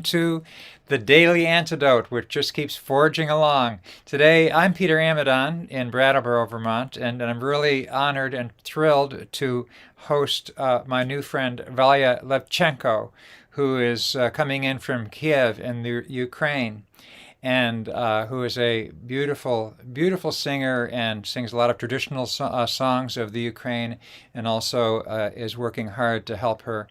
welcome to the Daily Antidote, which just keeps forging along. Today, I'm Peter Amadon in Brattleboro, Vermont, and I'm really honored and thrilled to host my new friend Valentyna Levchenko, who is coming in from Kiev in the Ukraine, and who is a beautiful, beautiful singer and sings a lot of traditional songs of the Ukraine, and also is working hard to help her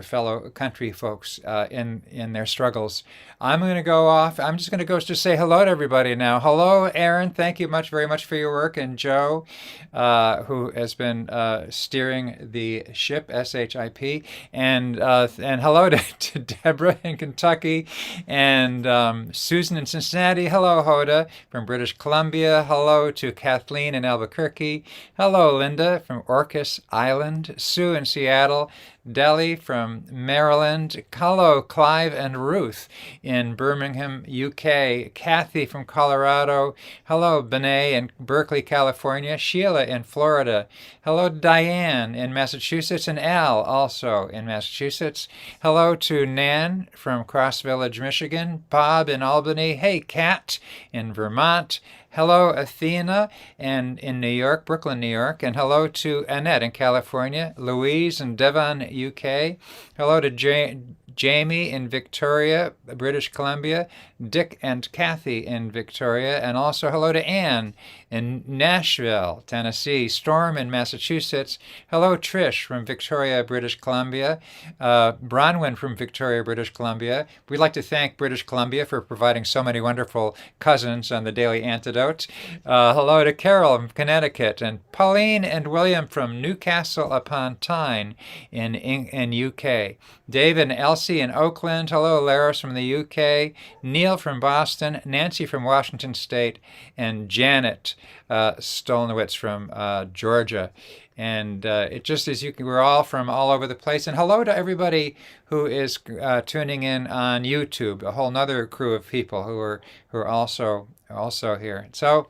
fellow country folks in their struggles. I'm going to go off. I'm just going to go just say hello to everybody now. Hello, Aaron. Thank you very much for your work, and Joe, who has been steering the ship, SHIP, and hello to Deborah in Kentucky, and Susan in Cincinnati. Hello, Hoda from British Columbia. Hello to Kathleen in Albuquerque. Hello, Linda from Orcas Island. Sue in Seattle. Deli from Maryland. Hello, Clive and Ruth in Birmingham, UK. Kathy from Colorado. Hello, Benet in Berkeley, California. Sheila in Florida. Hello, Diane in Massachusetts, and Al also in Massachusetts. Hello to Nan from Cross Village, Michigan. Bob in Albany. Hey, Kat in Vermont. Hello, Athena in New York, Brooklyn, New York. And hello to Annette in California, Louise in Devon, UK. Hello to Jamie in Victoria, British Columbia, Dick and Kathy in Victoria, and also hello to Anne in Nashville, Tennessee, Storm in Massachusetts. Hello, Trish from Victoria, British Columbia, Bronwyn from Victoria, British Columbia. We'd like to thank British Columbia for providing so many wonderful cousins on the Daily Antidote. Hello to Carol from Connecticut, and Pauline and William from Newcastle upon Tyne in UK. Dave and Elsie in Oakland. Hello, Laris from the UK. Neil from Boston. Nancy from Washington State. And Janet Stolnowitz from Georgia. And it just is we're all from all over the place. And hello to everybody who is tuning in on YouTube. A whole nother crew of people who are also here. So.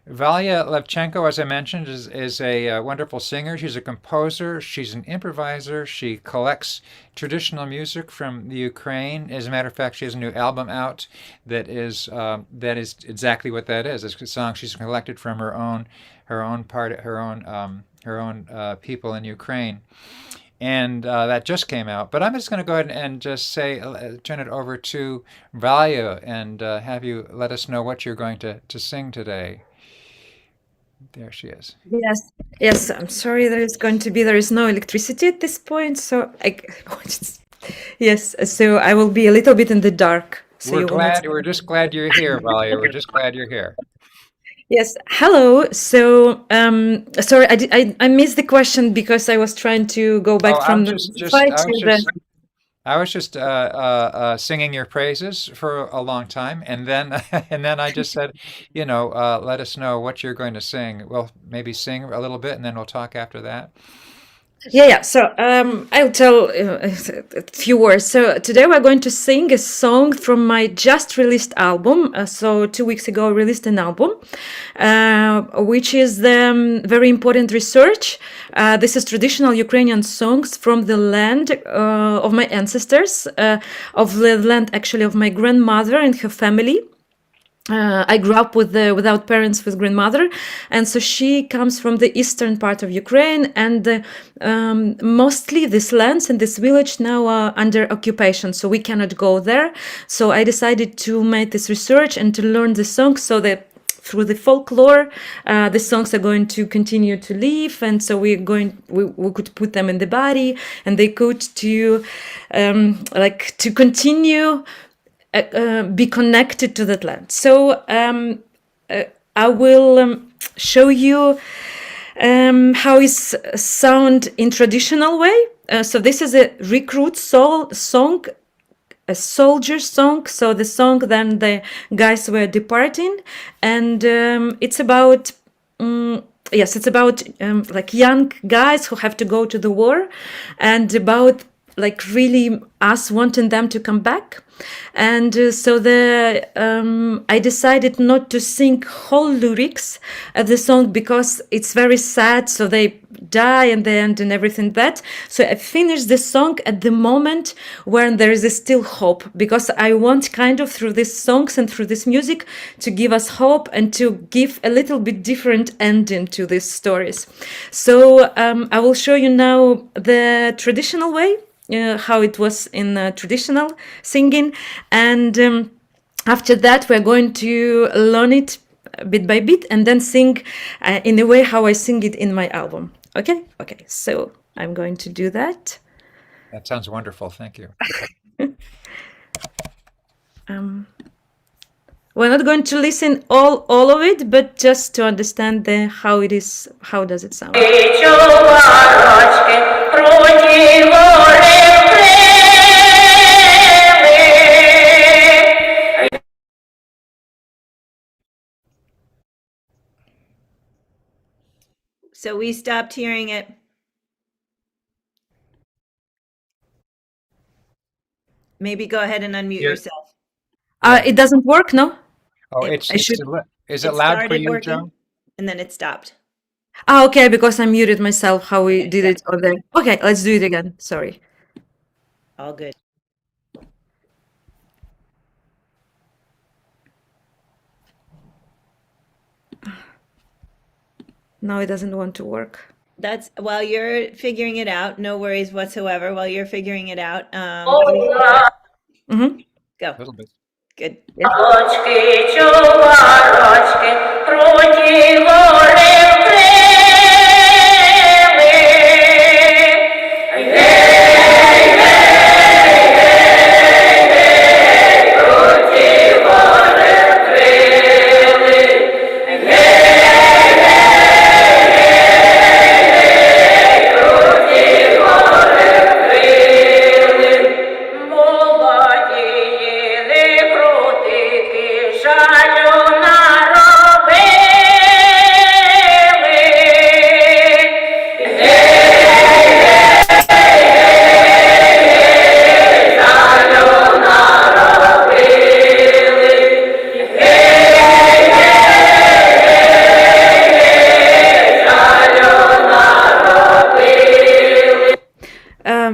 Valentyna Levchenko, as I mentioned, is a wonderful singer. She's a composer. She's an improviser. She collects traditional music from the Ukraine. As a matter of fact, she has a new album out that is exactly what that is. It's a song she's collected from her own people in Ukraine. And that just came out. But I'm just going to go ahead and just turn it over to Valya and have you let us know what you're going to sing today. There she is. Yes. I'm sorry. There is no electricity at this point, so yes. So I will be a little bit in the dark. So we're just glad you're here, Valya. We're just glad you're here. Yes. Hello. So, sorry, I missed the question because I was trying to go back from the fight to the. I was just singing your praises for a long time, and then I just said, let us know what you're going to sing. Well, maybe sing a little bit, and then we'll talk after that. Yeah. So I'll tell a few words. So today we're going to sing a song from my just released album. So 2 weeks ago, I released an album, which is the very important research. This is traditional Ukrainian songs from the land of my ancestors, of the land actually of my grandmother and her family. I grew up without parents, with grandmother, and so she comes from the eastern part of Ukraine, and mostly these lands and this village now are under occupation, so we cannot go there. So I decided to make this research and to learn the songs so that through the folklore, the songs are going to continue to live, and so we could put them in the body, and they could to continue. Be connected to that land. So I will show you how is sound in traditional way. So this is a recruit song, a soldier song. So the song then the guys were departing, and it's about it's about like young guys who have to go to the war, and about like really us wanting them to come back. And so I decided not to sing whole lyrics of the song because it's very sad, so they die in the end and everything that. So I finished the song at the moment when there is still hope, because I want kind of through these songs and through this music to give us hope and to give a little bit different ending to these stories. So I will show you now the traditional way, how it was in traditional singing, and after that we're going to learn it bit by bit and then sing in the way how I sing it in my album. Okay, so I'm going to do that. That sounds wonderful. Thank you. We're not going to listen all of it, but just to understand how it is, how does it sound. So we stopped hearing it. Maybe go ahead and unmute yourself. It doesn't work, no? Oh, is it loud for you, Joan? And then it stopped. Okay, because I muted myself, how we did it on there. Okay, let's do it again. Sorry. All good. Now it doesn't want to work. That's while you're figuring it out. No worries whatsoever. While you're figuring it out, Mm-hmm. Go. A little bit. Good. Halochky, chubarochky, Kruti, hory, Molodii, nekrutyky, Zhaliu,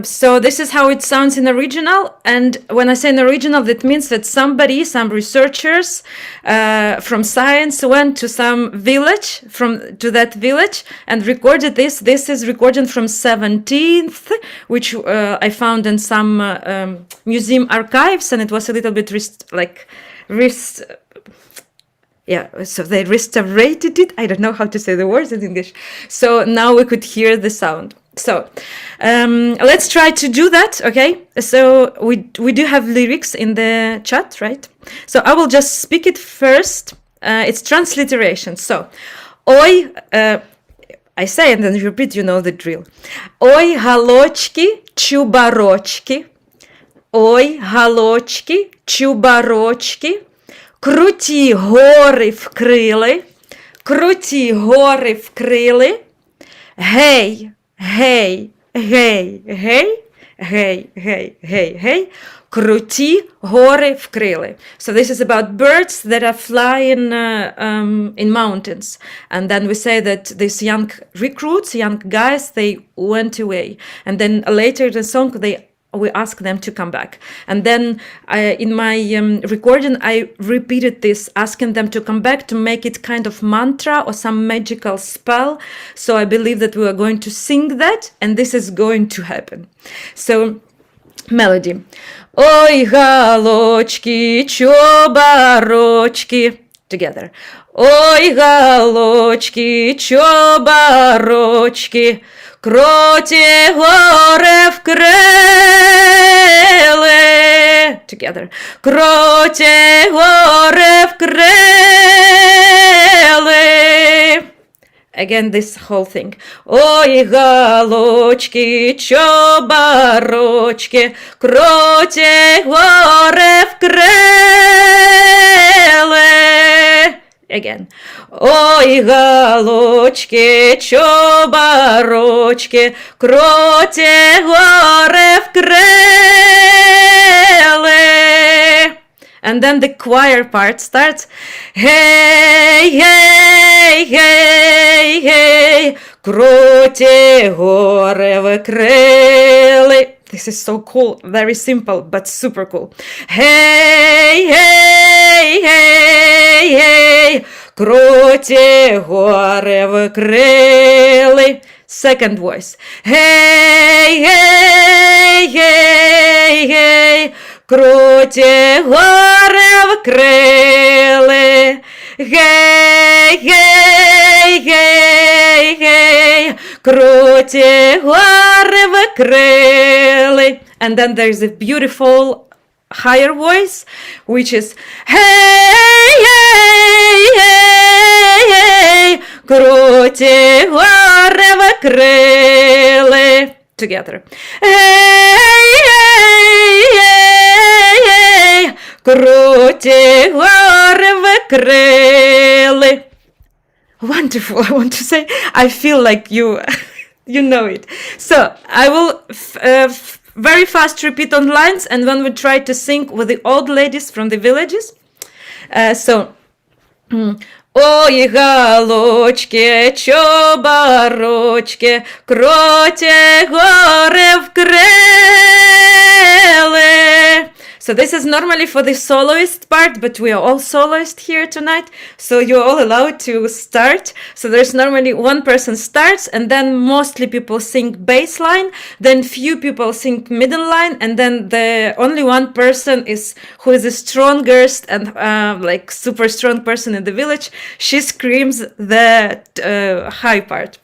So this is how it sounds in original, and when I say in original, that means that some researchers from science went to some village, to that village, and recorded this. This is recorded from 17th, which I found in some museum archives, and it was a little bit so they restorated it. I don't know how to say the words in English. So now we could hear the sound. So let's try to do that, okay? So we do have lyrics in the chat, right? So I will just speak it first. It's transliteration. So, oi, I say and then repeat, you know the drill. Oi, halochky, chubarochky. Ой, halochky, chubarochky. Kruti, hory, vkryly. Kruti, hory, vkryly. Hey, hey, hey, hey, hey, hey, hey, hey. Kruti, hory, vkryly. So this is about birds that are flying in mountains. And then we say that these young recruits, young guys, they went away. And then later in the song, we ask them to come back. And then in my recording, I repeated this, asking them to come back to make it kind of mantra or some magical spell. So I believe that we are going to sing that, and this is going to happen. So, melody. Ой, halochky, chubarochky. Together. Ой, halochky, chubarochky. Kruti, hory, vkryly. Together. Kruti, hory, vkryly. Again, this whole thing. Ой, halochky, chubarochky. Kruti, hory, vkryly. Again. Ой, halochky, chubarochky. Kruti, hory, vkryly. And then the choir part starts. Hey, hey, hey, hey. Круті гори вкрили. This is so cool, very simple, but super cool. Hey, hey, hey, hey, круті гори вкрили. Second voice. Hey, hey, hey, hey, круті гори вкрили. Гей, гей, гей, гей, круті гори викрили. And then there's a beautiful higher voice, which is hey, hey, hey, hey, круті гори викрили. Together. Hey, hey, hey, hey, круті гори викрили. Wonderful. I want to say, I feel like you know it. So I will very fast repeat on lines, and then we try to sing with the old ladies from the villages. Ой, halochky, chubarochky, Kruti hory vkryly. So this is normally for the soloist part, but we are all soloists here tonight, so you're all allowed to start. So there's normally one person starts, and then mostly people sing bass line, then few people sing middle line, and then the only one person who is the strongest and like super strong person in the village, she screams the high part.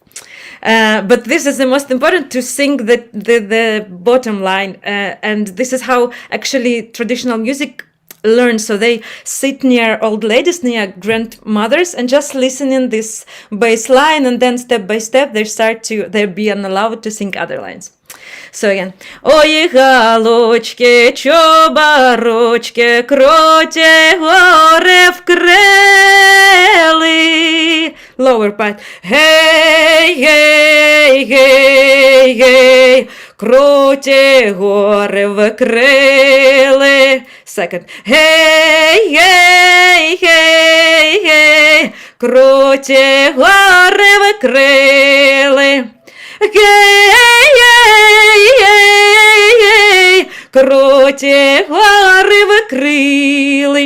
But this is the most important, to sing the bottom line, and this is how actually traditional music learns. So they sit near old ladies, near grandmothers, and just listening this bass line, and then step by step they're being allowed to sing other lines. So again, ой, halochky, chubarochky, Kruti hory vkryly. Lower part. Hey, hey, hey, hey, Kruti hory vkryly. Second. Hey, hey, hey, hey, Kruti hory vkryly. Hey, hey, hey, hey, Kruti hory vkryly.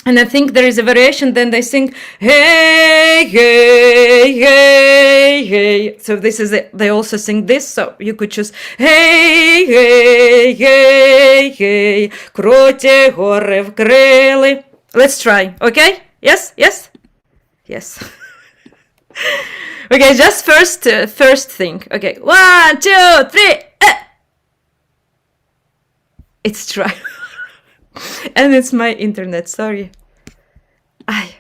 And I think there is a variation, then they sing hey, hey, hey, hey. So this is it. They also sing this, so you could choose hey, hey, hey, hey, Kruti hory vkryly. Let's try, okay? Yes, yes, yes. Okay, just first thing. Okay, 1, 2, 3. It's try. And it's my internet, sorry. Ay.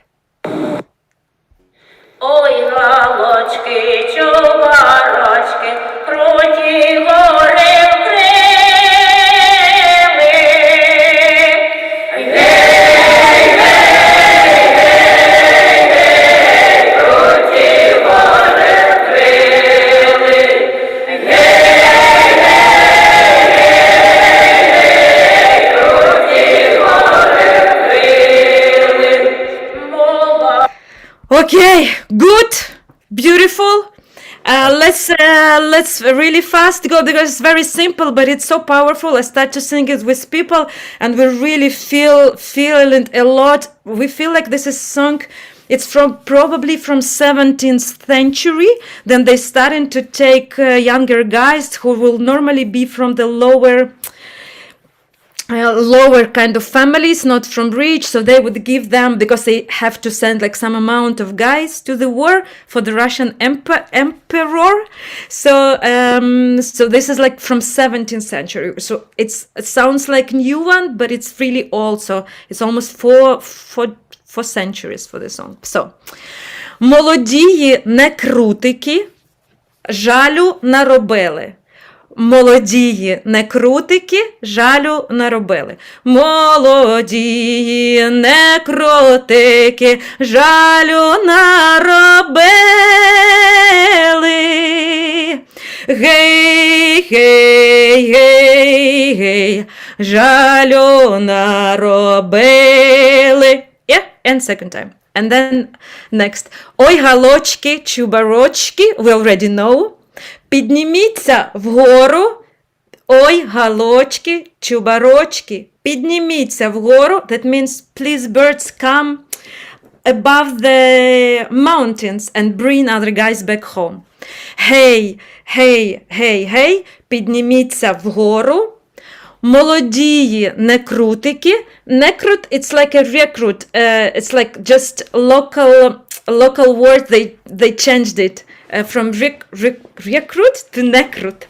Ой, halochky, chubarochky, Kruti hory vkryly. Hey, hey, hey, Kruti hory vkryly. Hey, hey, hey, Kruti hory vkryly. Molodii. Okay, good, beautiful. Let's really fast go, because it's very simple, but it's so powerful. I start to sing it with people, and we really feel it a lot. We feel like this is sung. It's probably from 17th century. Then they starting to take younger guys who will normally be from the lower kind of families, not from rich, so they would give them, because they have to send like some amount of guys to the war for the Russian emperor. So this is like from 17th century. So it sounds like new one, but it's really old. So it's almost four centuries for the song. So Molodii, nekrutyky, Zhaliu narobyly. Молодії некрутики, жалю наробили. Молоді некрутики, жалю наробили. Гей, гей, гей, гей, жалю наробили. and second time. And then next. Ой, halochky, chubarochky, we already know. Pidnimitsia vhoru. Ой, halochky, chubarochky. Pidnimitsia vhoru. That means, please, birds, come above the mountains and bring other guys back home. Hey, hey, hey, hey, Pidnimitsia vhoru. Molodii, nekrutyky. Nekrut, it's like a recruit. It's like just local word. They changed it from recruit to nekrut.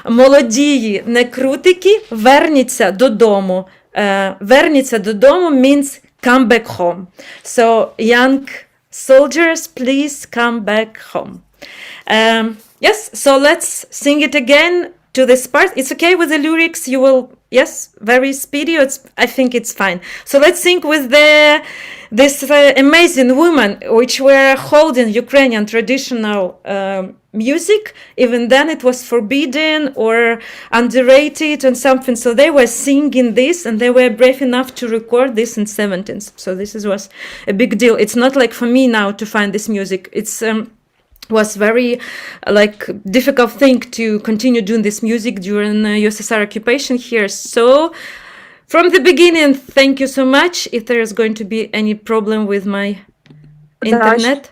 Molodii, nekrutyky. Vernitsia, dodomu. Vernitsia, dodomu means come back home. So young soldiers, please come back home. Yes, so let's sing it again to this part. It's okay with the lyrics, you will, yes, very speedy, I think it's fine. So let's sing with this amazing woman which were holding Ukrainian traditional music. Even then it was forbidden or underrated and something, so they were singing this and they were brave enough to record this in 17th. So this was a big deal. It's not like for me now to find this music. It's was very difficult thing to continue doing this music during USSR occupation here. So from the beginning, thank you so much. If there is going to be any problem with my internet.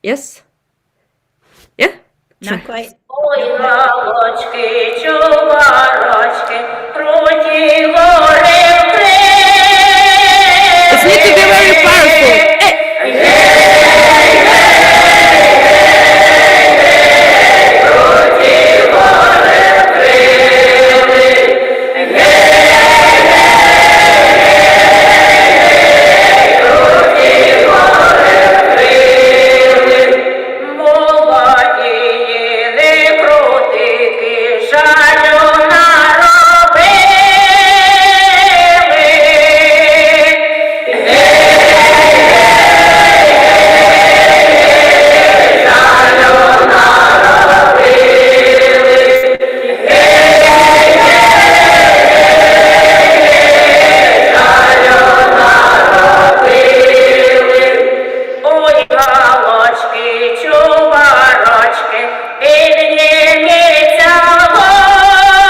Yes? Yeah? Not quite. Ой, halochky, chubarochky, Kruti, hory, It needs to be very powerful. Molodii, nekrutyky, Zhaliu, Ой, halochky, chubarochky, Pidnimitsia vhoru.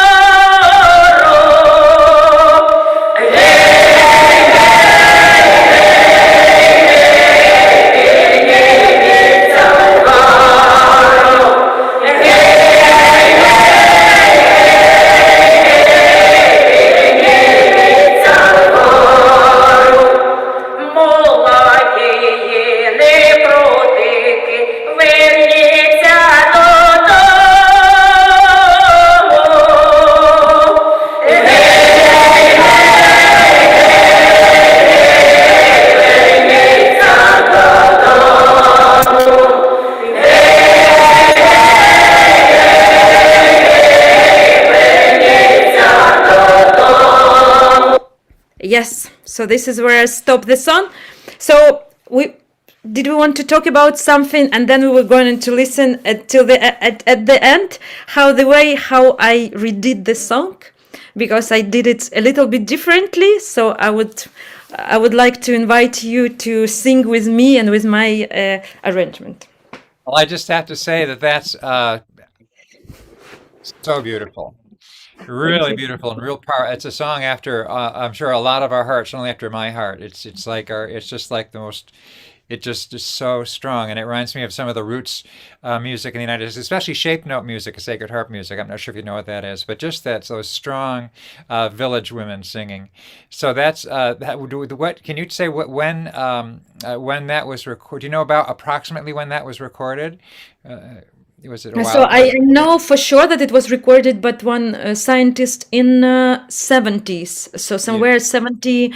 Molodii, nekrutyky, Vernitsia, Yes, so this is where I stop the song. So we want to talk about something, and then we were going to listen till at the end how I redid the song, because I did it a little bit differently. So I would like to invite you to sing with me and with my arrangement. Well, I just have to say that that's so beautiful. Really beautiful and real power. It's a song after I'm sure a lot of our hearts, only after my heart. It's just like the most. It just is so strong, and it reminds me of some of the roots music in the United States, especially shape note music, sacred harp music. I'm not sure if you know what that is, but just those strong village women singing. So that's what can you say? When that was recorded? Do you know about approximately when that was recorded? Was it a while So ago? I know for sure that it was recorded by one scientist in 70s. So somewhere 70,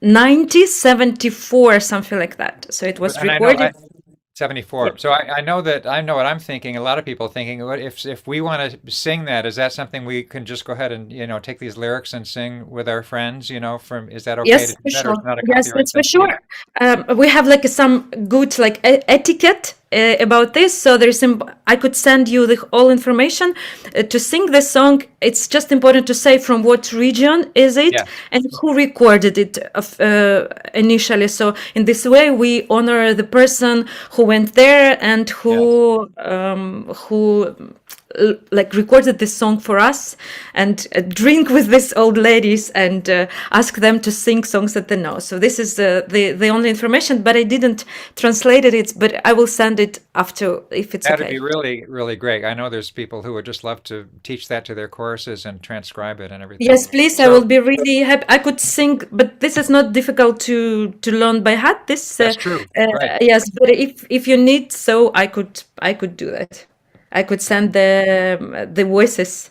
90, 74, something like that. So it was And I know recorded. 74. Yeah. So I know what I'm thinking. A lot of people are thinking, what if we want to sing that, is that something we can just go ahead and take these lyrics and sing with our friends? Is that okay Yes, to for do that, or sure. it's not a Yes, copyright that's for thing? sure. We have some good etiquette about this. So I could send you the all information to sing this song. It's just important to say from what region is it Yeah. and who recorded it initially. So in this way, we honor the person who went there and who like recorded this song for us, and drink with these old ladies and ask them to sing songs that they know. So this is the only information, but I didn't translate it. But I will send it after if it's That'd okay. be really, really great. I know there's people who would just love to teach that to their courses and transcribe it and everything. Yes, please. I So will be really happy. I could sing, but this is not difficult to learn by heart. This that's true. Right. yes, but if you need, so I could do that. I could send the voices.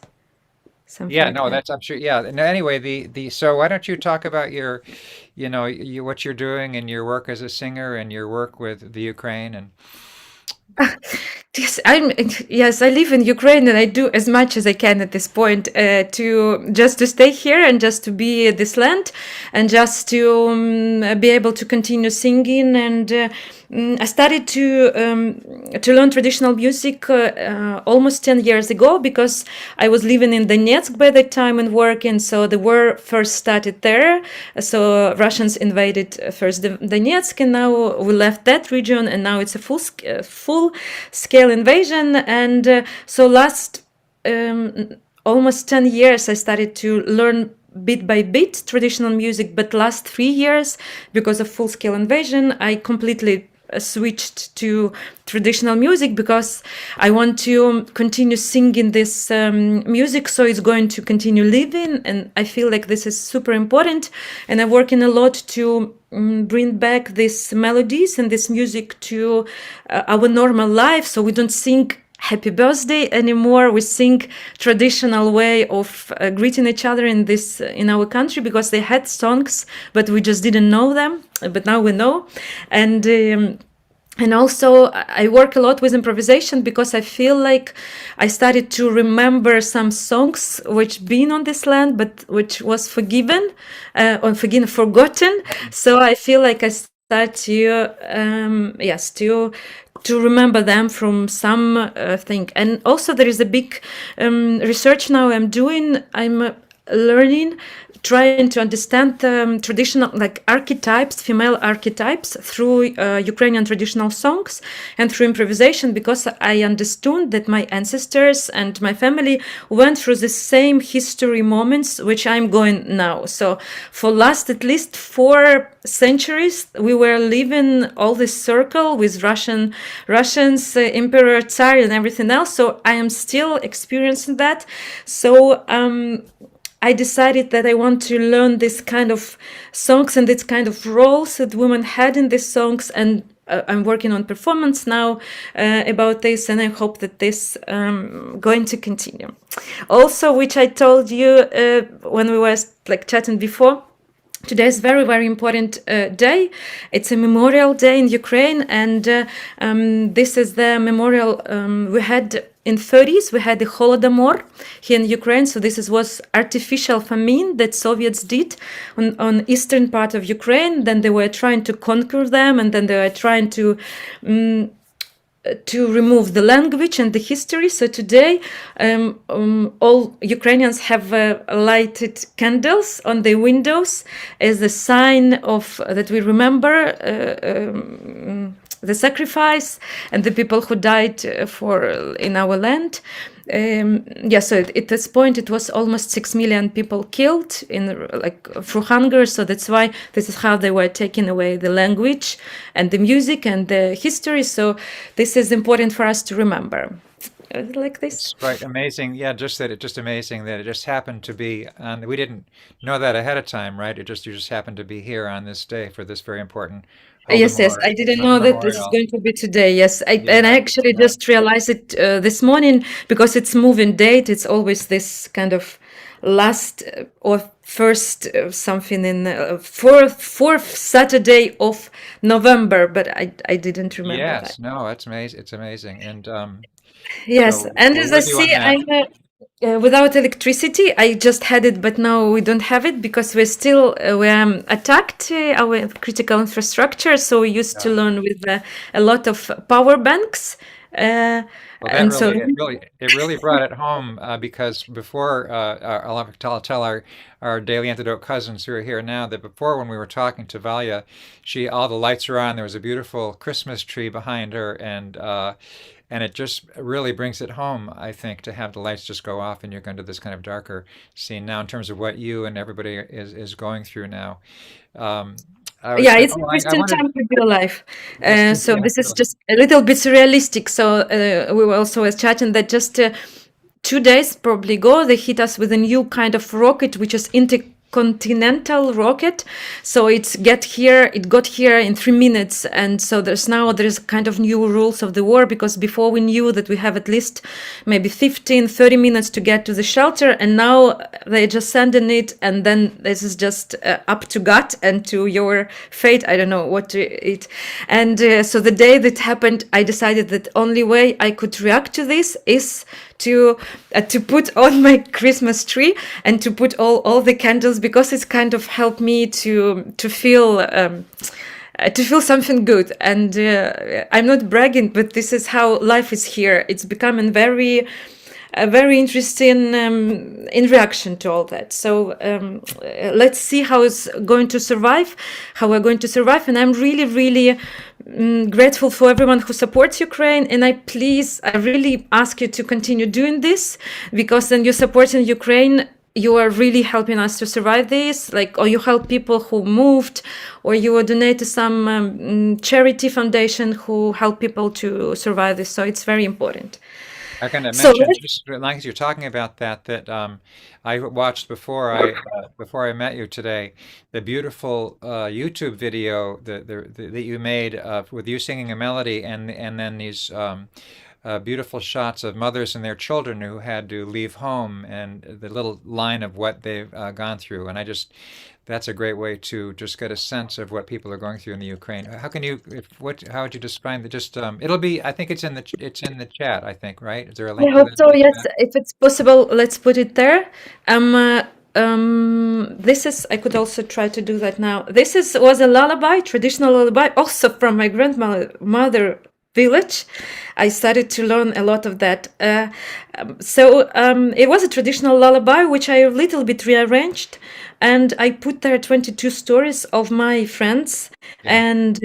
Something Yeah, like no, that. that's I'm sure. Yeah. No, anyway, the so why don't you talk about your, what you're doing and your work as a singer and your work with the Ukraine and Yes, I live in Ukraine and I do as much as I can at this point to stay here and just to be at this land and just to be able to continue singing. And I started to learn traditional music almost 10 years ago because I was living in Donetsk by that time and working. So the war first started there. So Russians invaded first Donetsk, and now we left that region, and now it's a full scale invasion. And so last almost 10 years I started to learn bit by bit traditional music, but last 3 years, because of full scale invasion, I completely switched to traditional music because I want to continue singing this music, so it's going to continue living, and I feel like this is super important, and I'm working a lot to bring back these melodies and this music to our normal life, so we don't sing happy birthday anymore. We sing traditional way of greeting each other in our country, because they had songs but we just didn't know them, but now we know. And also I work a lot with improvisation because I feel like I started to remember some songs which been on this land but which was forgotten. So I feel like I start to remember them from some thing. And also there is a big research now I'm doing. I'm learning, trying to understand traditional like archetypes, female archetypes through Ukrainian traditional songs and through improvisation, because I understood that my ancestors and my family went through the same history moments which I'm going now. So for last at least 4 centuries we were living all this circle with Russians, Emperor Tsar and everything else. So I am still experiencing that. So I decided that I want to learn this kind of songs and this kind of roles that women had in these songs, and I'm working on performance now about this, and I hope that this going to continue. Also, which I told you when we were like chatting before, today is very, very important day. It's a memorial day in Ukraine, and this is the memorial we had in 30s. We had the Holodomor here in Ukraine. So this was artificial famine that Soviets did on eastern part of Ukraine. Then they were trying to conquer them, and then they were trying to remove the language and the history. So today, all Ukrainians have lighted candles on their windows as a sign of that we remember the sacrifice and the people who died in our land. So at this point it was almost 6 million people killed through hunger. So that's why this is how they were taking away the language and the music and the history. So this is important for us to remember. Like this. It's right, amazing. Yeah, just amazing that it just happened to be on. We didn't know that ahead of time, right? You just happened to be here on this day for this very important Yes, I didn't know that this is going to be today. Yes, and I actually just realized it this morning, because it's moving date. It's always this kind of last or first something in fourth Saturday of November, but I didn't remember that. Yes, no, it's amazing. It's amazing, and yes, so and we're as I with you on see, that. Without electricity, I just had it, but now we don't have it because we attacked our critical infrastructure. So we used to Yeah. learn with a lot of power banks, uh, Well, that and so really brought it home because before I'll have to tell our Daily Antidote cousins who are here now that before when we were talking to Valya, she all the lights were on. There was a beautiful Christmas tree behind her, and it just really brings it home, I think, to have the lights just go off and you're going to this kind of darker scene now in terms of what you and everybody is going through now. Um, I was yeah, saying, it's oh, I interesting wanted time to be alive. So yeah, this is just a little bit surrealistic. So we were also chatting that just 2 days probably ago, they hit us with a new kind of rocket, which is intercontinental rocket. So it got here in 3 minutes. And so there's kind of new rules of the war, because before we knew that we have at least maybe 15, 30 minutes to get to the shelter. And now they just sending it. And then this is just up to God and to your fate. I don't know what to it. And so the day that happened, I decided that only way I could react to this is to put on my Christmas tree and to put all the candles, because it's kind of helped me to feel something good. And I'm not bragging, but this is how life is here. It's becoming very interesting in reaction to all that. So let's see how we're going to survive. And I'm really, really grateful for everyone who supports Ukraine. And I really ask you to continue doing this, because then you're supporting Ukraine. You are really helping us to survive this, or you help people who moved, or you donate to some charity foundation who help people to survive this. So it's very important. I can So mention just as long as you're talking about that I watched before I met you today the beautiful YouTube video that you made with you singing a melody and then these beautiful shots of mothers and their children who had to leave home and the little line of what they've gone through. And that's a great way to just get a sense of what people are going through in the Ukraine. How can you, how would you describe the, just, it'll be, I think it's in the chat, I think, right? Is there a I link to hope that so. in the Yes, chat? if it's possible, let's put it there. This is. I could also try to do that now. Was a lullaby, traditional lullaby, also from my grandmother village. I started to learn a lot of that. It was a traditional lullaby, which I a little bit rearranged, and I put there 22 stories of my friends Yeah. and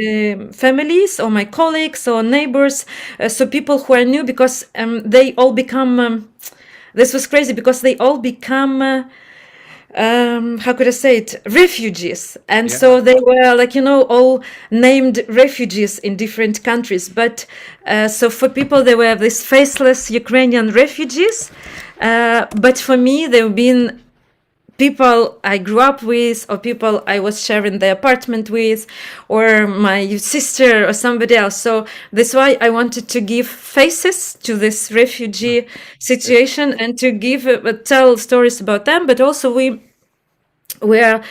families, or my colleagues or neighbors, so people who are new, because they all become. This was crazy because they all become. How could I say it? Refugees. And Yeah. so they were all named refugees in different countries. But so for people, they were these faceless Ukrainian refugees. But for me, they've been people I grew up with, or people I was sharing the apartment with, or my sister or somebody else. So that's why I wanted to give faces to this refugee situation and to tell stories about them. But also we are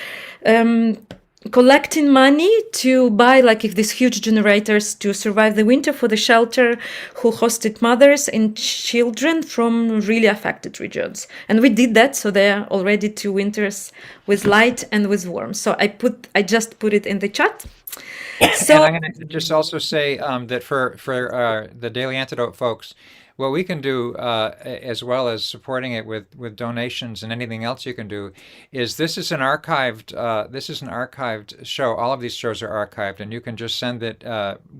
collecting money to buy if these huge generators to survive the winter for the shelter who hosted mothers and children from really affected regions. And we did that, so they are already 2 winters with light and with warm. So I just put it in the chat. And I'm going to just also say that for the Daily Antidote folks, what we can do, as well as supporting it with donations and anything else you can do, is this is an archived show. All of these shows are archived, and you can just send it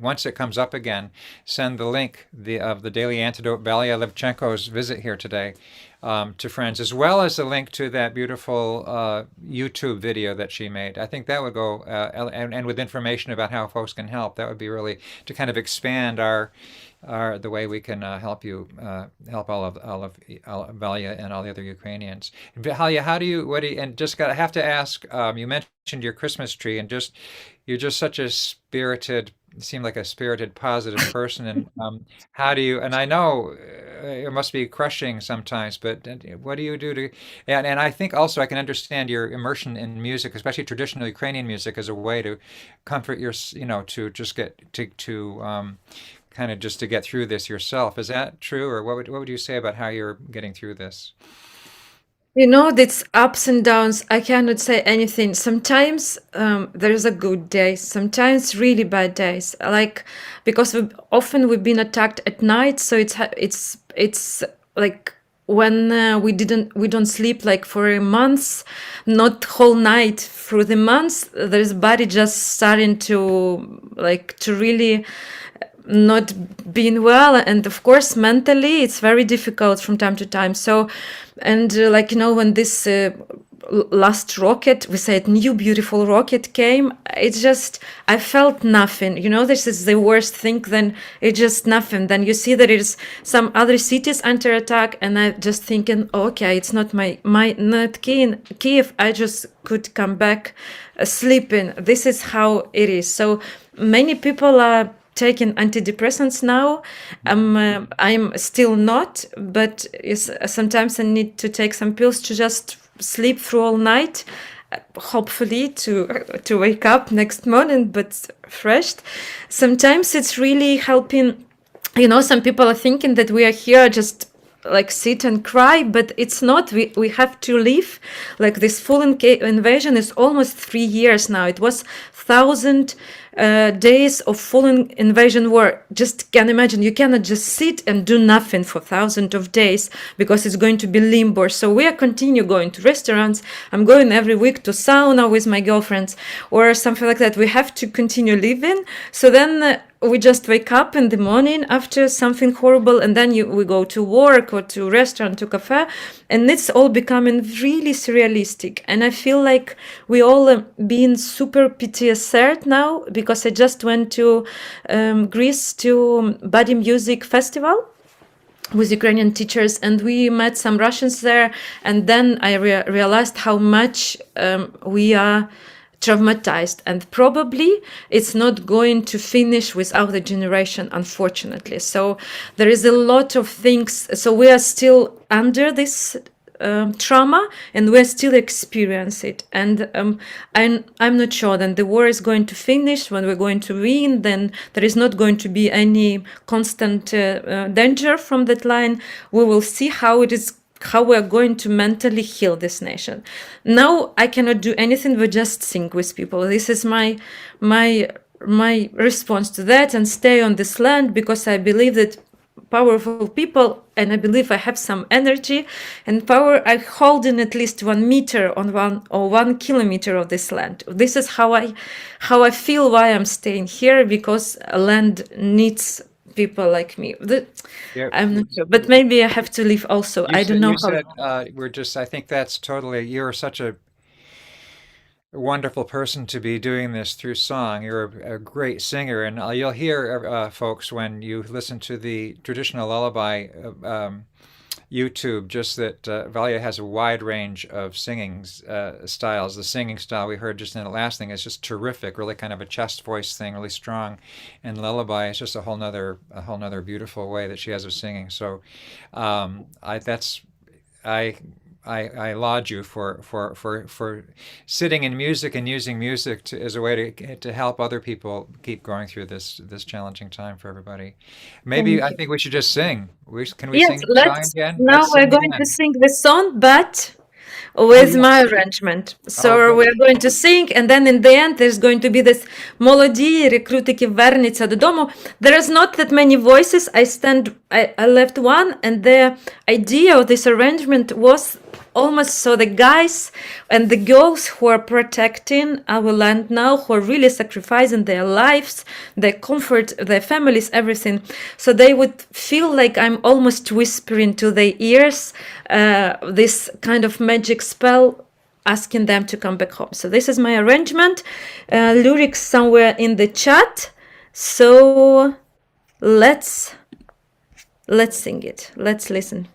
once it comes up again. Send the link of the Daily Antidote Valentyna Levchenko's visit here today to friends, as well as the link to that beautiful YouTube video that she made. I think that would go, and with information about how folks can help. That would be really to kind of expand the way we can help you help all of Valya and all the other Ukrainians. Valya, I have to ask. You mentioned your Christmas tree, and you're just such a seem like a spirited, positive person. And how do you? And I know it must be crushing sometimes, but what do you do to? And I think also I can understand your immersion in music, especially traditional Ukrainian music, as a way to comfort to just get to kind of just to get through this yourself. Is that true, or what would you say about how you're getting through this? It's ups and downs. I cannot say anything. Sometimes there's a good day, sometimes really bad days. Like, because we've been attacked at night, so it's like when we don't sleep like for months, not whole night through the months. There's body just starting to really not being well, and of course mentally it's very difficult from time to time. So, and when this last rocket, we said new beautiful rocket came, it's just, I felt nothing. This is the worst thing. Then it's just nothing. Then you see that it is some other cities under attack, and I just thinking, okay, it's not my not Kiev. I just could come back sleeping. This is how it is. So many people are taking antidepressants now. I'm still not, but sometimes I need to take some pills to just sleep through all night, hopefully to wake up next morning but fresh. Sometimes it's really helping. Some people are thinking that we are here just like sit and cry, but it's not. We have to live. Like, this full invasion is almost 3 years now. It was 1,000 days of full invasion war. Just can imagine, you cannot just sit and do nothing for thousands of days, because it's going to be limbo. So we are continue going to restaurants. I'm going every week to sauna with my girlfriends or something like that. We have to continue living. So then we just wake up in the morning after something horrible, and then we go to work or to restaurant, to cafe, and it's all becoming really surrealistic. And I feel like we all being super PTSD now, because I just went to Greece to body music festival with Ukrainian teachers, and we met some Russians there, and then I realized how much we are traumatized, and probably it's not going to finish without the generation, unfortunately. So there is a lot of things. So we are still under this trauma, and we're still experiencing it. And I'm not sure then the war is going to finish, when we're going to win. Then there is not going to be any constant danger from that line. We will see how it is, how we're going to mentally heal this nation. Now I cannot do anything but just sing with people. This is my response to that, and stay on this land, because I believe that powerful people, and I believe I have some energy and power. I hold in at least 1 meter on 1 kilometer of this land. This is how I feel why I'm staying here, because land needs people like me. I'm not sure, but maybe I have to leave also. I don't know You how. said, I think that's totally, you're such a wonderful person to be doing this through song. You're a great singer, and you'll hear, folks, when you listen to the traditional lullaby YouTube, just that Valya has a wide range of singing styles. The singing style we heard just in the last thing is just terrific, really kind of a chest voice thing, really strong. And lullaby is just a whole nother beautiful way that she has of singing. So I laud you for sitting in music and using music as a way to help other people keep going through this challenging time for everybody. Maybe I think we should just sing. Can we Yes, sing the song again? now Let's we're sing going again. to sing the song, but Oh, with yes. my arrangement. So good. we're going to sing, and then in the end there's going to be this Molodii, nekrutyky, Vernitsia, dodomu. There is not that many voices. I left one, and the idea of this arrangement was almost so the guys and the girls who are protecting our land now, who are really sacrificing their lives, their comfort, their families, everything, so they would feel like I'm almost whispering to their ears this kind of magic spell, asking them to come back home. So this is my arrangement. Lyrics somewhere in the chat. So let's sing it. Let's listen.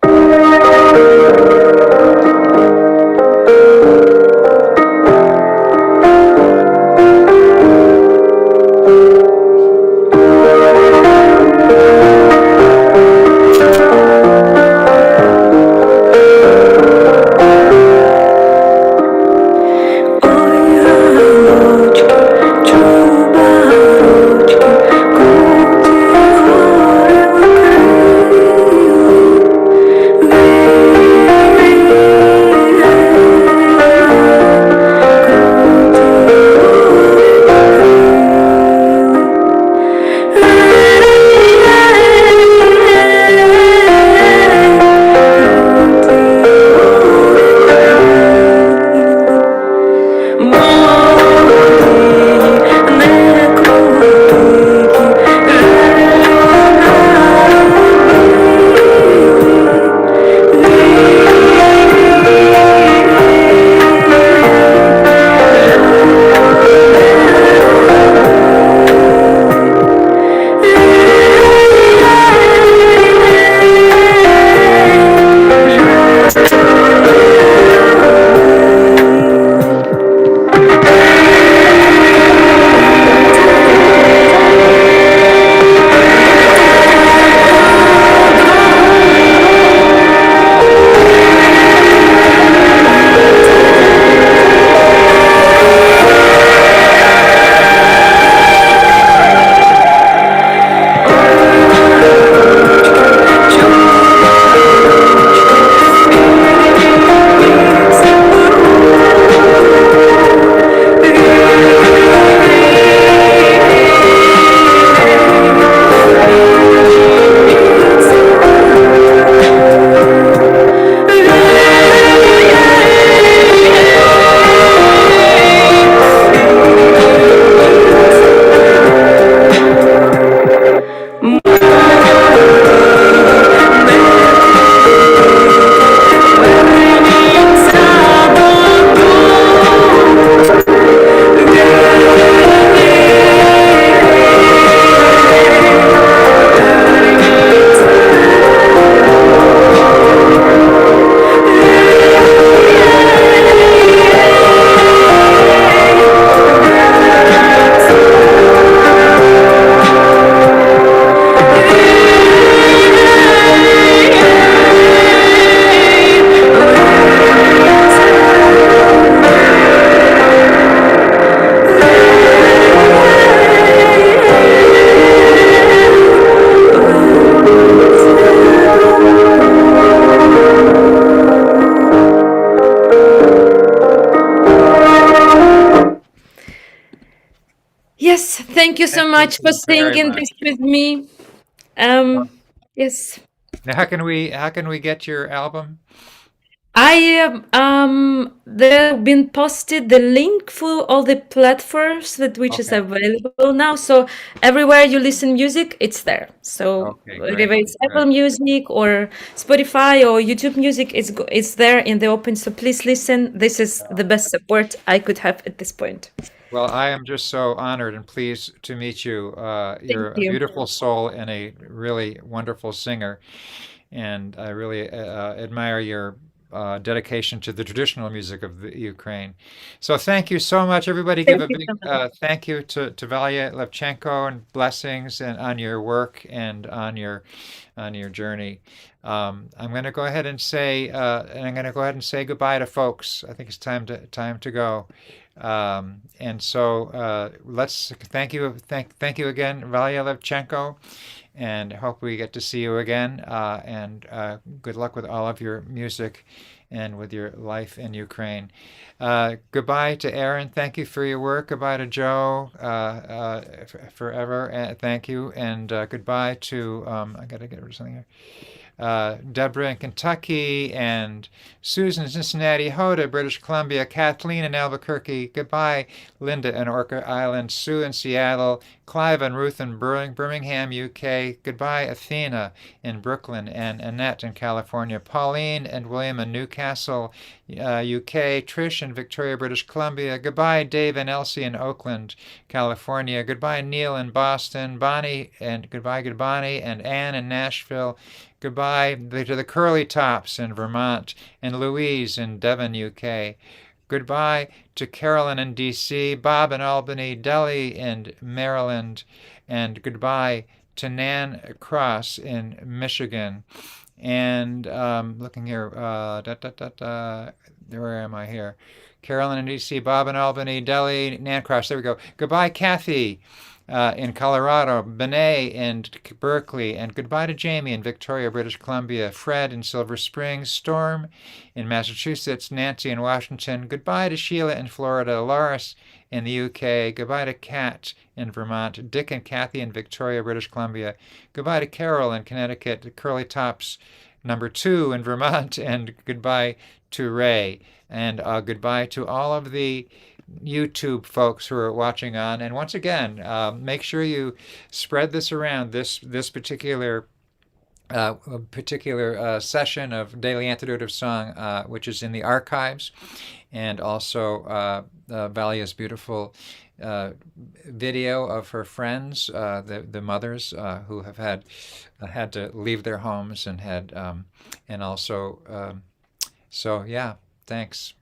Chubarochky, Kruti, Yes, thank you so Thank much for you very singing much. this with me. Yes. Now, how can we get your album? There been posted the link for all the platforms that which is Okay. available now. So everywhere you listen music, it's there. So Okay, whether great. it's Apple Great. Music or Spotify or YouTube Music, it's there in the open. So please listen. This is the best support I could have at this point. Well, I am just so honored and pleased to meet you. Thank You're a you. beautiful soul and a really wonderful singer, and I really admire your dedication to the traditional music of the Ukraine. So thank you so much. Everybody give Thank a you big so much. thank you to Valya Levchenko and blessings and on your work and on your journey. I'm going to go ahead and say goodbye to folks. I think it's time to go. And so let's thank you again, Valya Levchenko, and hope we get to see you again. And good luck with all of your music and with your life in Ukraine. Goodbye to Aaron. Thank you for your work. Goodbye to Joe. Forever. Thank you. And goodbye to I gotta get rid of something here. Deborah in Kentucky, and Susan in Cincinnati, Hoda, British Columbia, Kathleen in Albuquerque, goodbye, Linda in Orca Island, Sue in Seattle, Clive and Ruth in Birmingham, UK, goodbye, Athena in Brooklyn, and Annette in California, Pauline and William in Newcastle, UK, Trish in Victoria, British Columbia, goodbye, Dave and Elsie in Oakland, California, goodbye, Neil in Boston, Bonnie, and goodbye, Bonnie, and Anne in Nashville, goodbye to the Curly Tops in Vermont and Louise in Devon, UK. Goodbye to Carolyn in D.C., Bob in Albany, Delhi in Maryland, and goodbye to Nan Cross in Michigan. And looking here, where am I here? Carolyn in D.C., Bob in Albany, Delhi, Nan Cross. There we go. Goodbye, Kathy in Colorado, Benet in Berkeley, and goodbye to Jamie in Victoria, British Columbia, Fred in Silver Springs, Storm in Massachusetts, Nancy in Washington, goodbye to Sheila in Florida, Loris in the UK, goodbye to Kat in Vermont, Dick and Kathy in Victoria, British Columbia, goodbye to Carol in Connecticut, Curly Tops #2 in Vermont, and goodbye to Ray. And goodbye to all of the YouTube folks who are watching on. And once again, make sure you spread this around. This particular session of Daily Antidote of Song, which is in the archives, and also Valya's beautiful video of her friends, the mothers who have had to leave their homes and had and also so yeah, thanks.